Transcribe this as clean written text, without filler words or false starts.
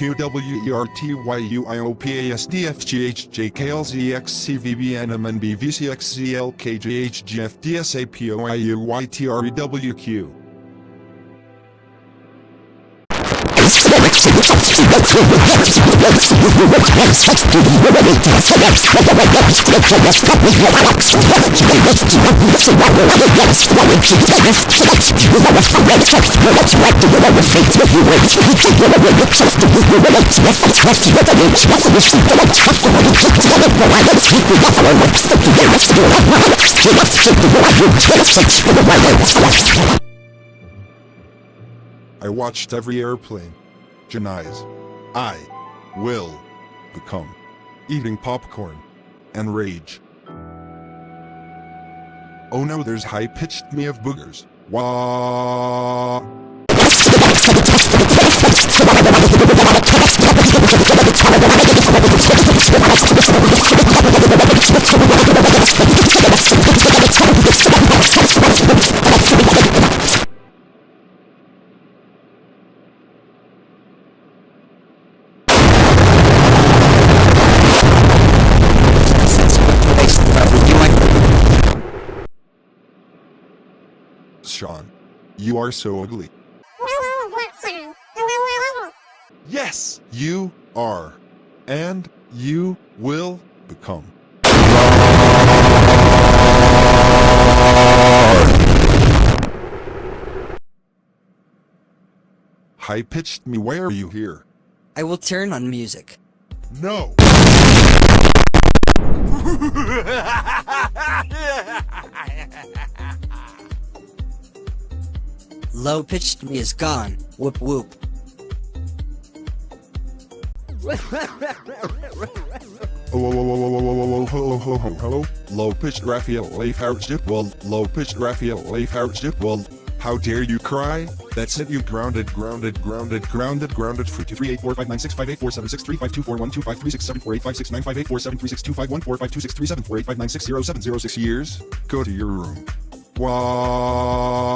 QWERTYUIOPASDFGHJKLZXCVBNMNBVCXCLKJHGFDSAPOIUYTREWQ. I watched every airplane. Janai's. I will become. Eating popcorn and rage. Oh no, there's high-pitched me of boogers. Wah. Sean, you are so ugly. Yes, you are. And you will become. High-pitched me, why are you here? I will turn on music. No! Low-pitched me is gone. Whoop whoop. Hello? Low-pitched Raphael Leifhartship, well, low-pitched Raphael Leifhartship, well, how dare you cry? That's it, you grounded for 238459658476352412536748569584736251452637485960706 years. Go to your room. Wow.